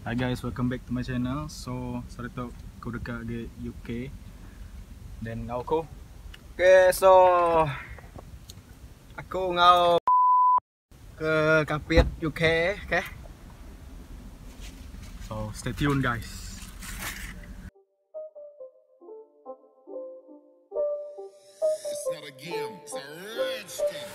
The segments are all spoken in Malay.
Hi guys, welcome back to my channel. So, sorry to aku dekat ke UK. Dan ngau aku. Okay, so aku ngau ke Kapit UK, okay? So, stay tuned guys. It's not a game, it's a rich thing.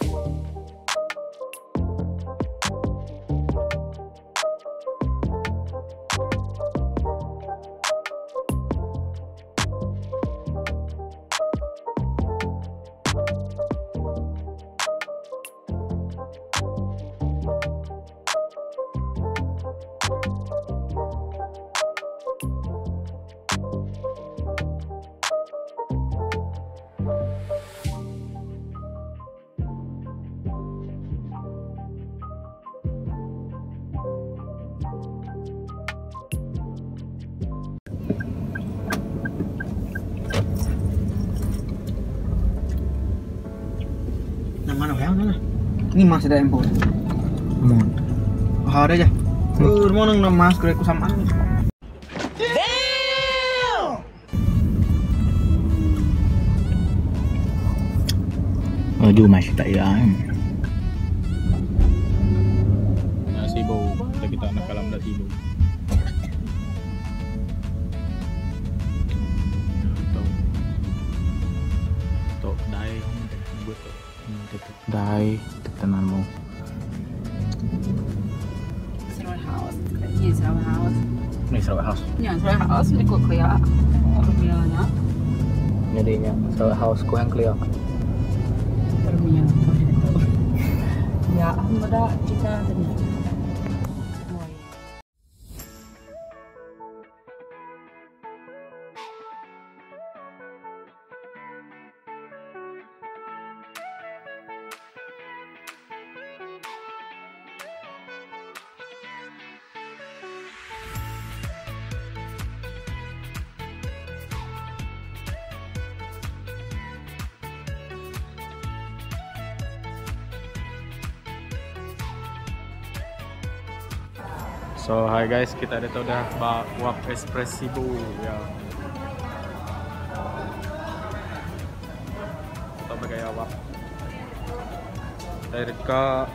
Mana yang mana? Ini mas ada impor. Mon. Ada aja. Mau nang mas kira aku sama. Maju mas tak ya. Nah, sibuk. Kita nak kalam dah sibuk. Tok dai buat tok. Dai tetananmu. Sarawak House. Ni Sarawak House. Ni Sarawak House. Ni Sarawak House ni kau kaya. Permiannya. Jadinya Sarawak House ku yang clear. Permian. Ya, ada kita tadi. So hi guys, kita dah tahu dah Wap Espressibo ya. Kita bergaya Wap. Dari dekat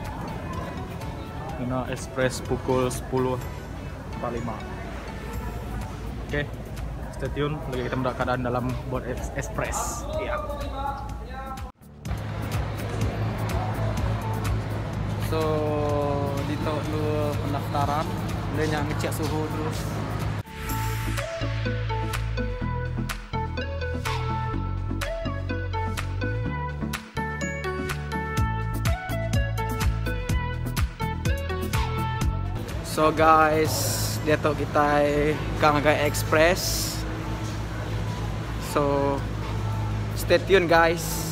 kena Express pukul 10.45. Okay, stay tune. Lagi kita mendapat keadaan dalam bot Express. Ya. So di tok lu pendaftaran, dia yang ngecek suhu dulu. So guys, dia tok kita Kang Agai Express. So stay tune guys.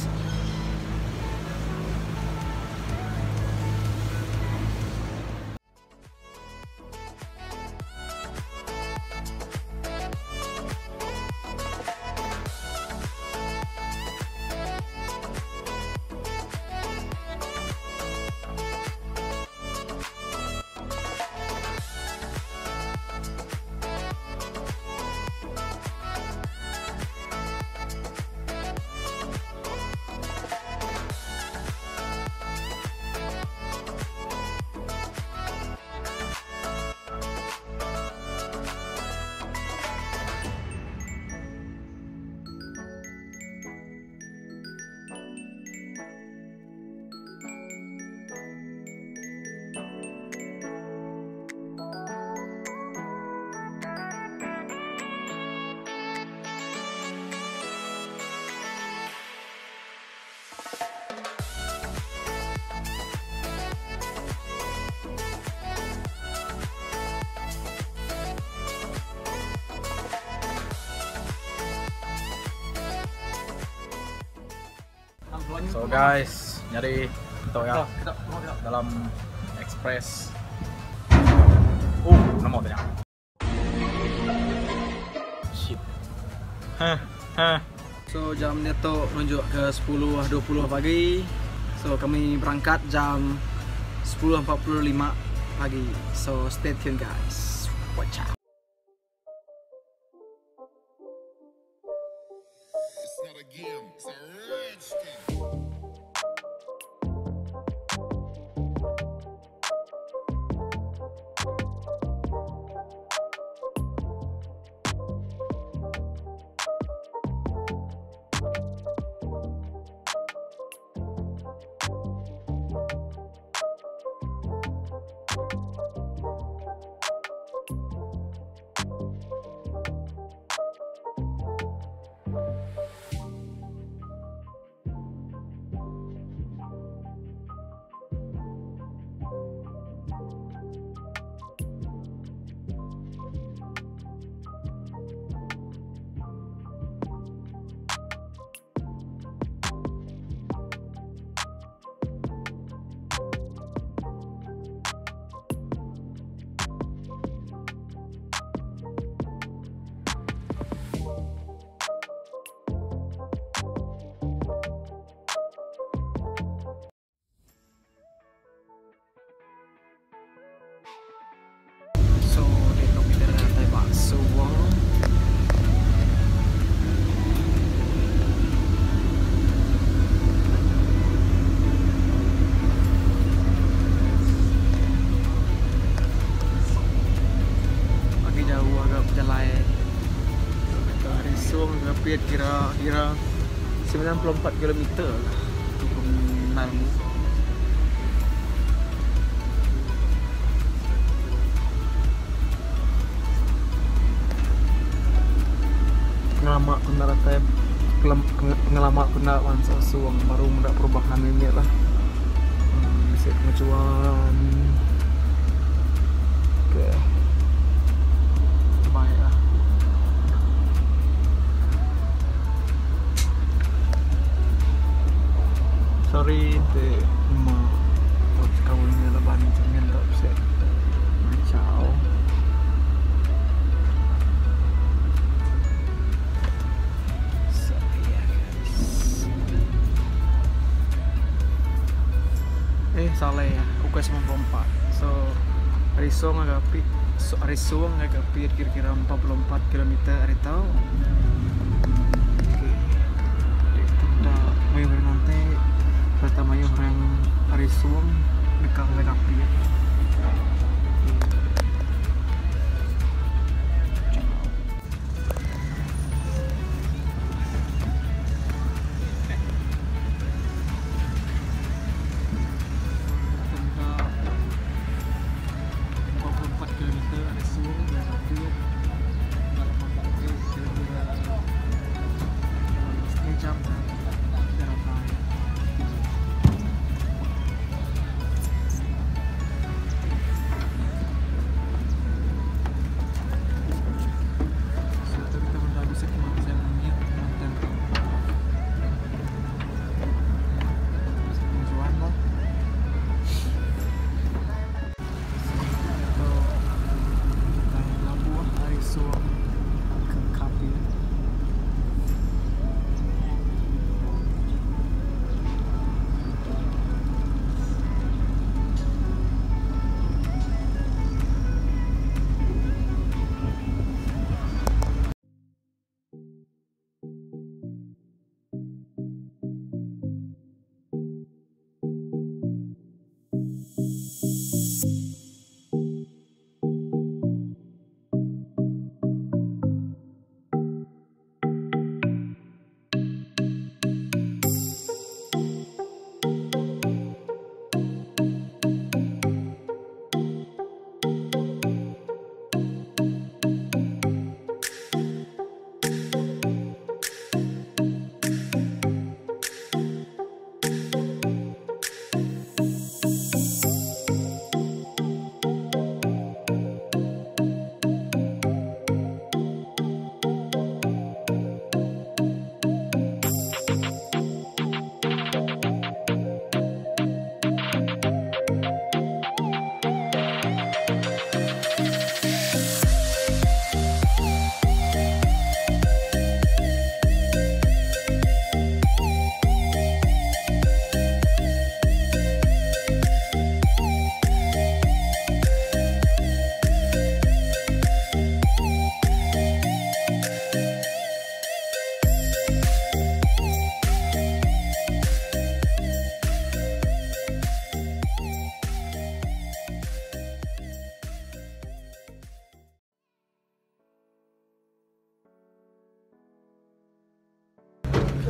So guys, nyari tok ya dalam Express. Nomor tanya. Shit. So jam dia tu menunjuk ke 10.20 pagi. So kami berangkat jam 10.45 pagi. So stay tuned guys. Watch out. It's not a game, it's a rich thing. So, dito kita natin bakso. Agak jauh, agak berjalan. Dari Sung ke Piet kira 94 km lah untuk Nalmu. Ngelamak kena rata ngelamak kena wansa suang baru muda perubahan ini lah. Bisa kemajuan. Oke. Baiklah. Sorry te ma kawin ni laban jangan tak bisa. Ciao. Salah ya, UK 94. So, Arisong agak pi kira-kira 44 km hari tahu. Oke. Kita mayu nanti kereta mayu orang Arisong dekat agak pi.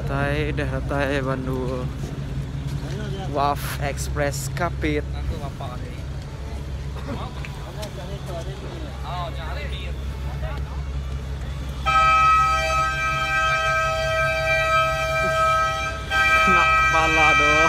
Datai Bandung. Waf Express Kapit. Kena kepala doh.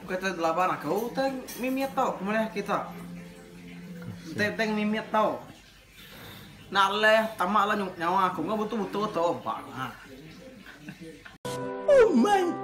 Kata delapan aku teng mimiet tau kemana kita teng mimiet tau nak leh tamak lah nyawa aku nggak butuh tau pak. Oh my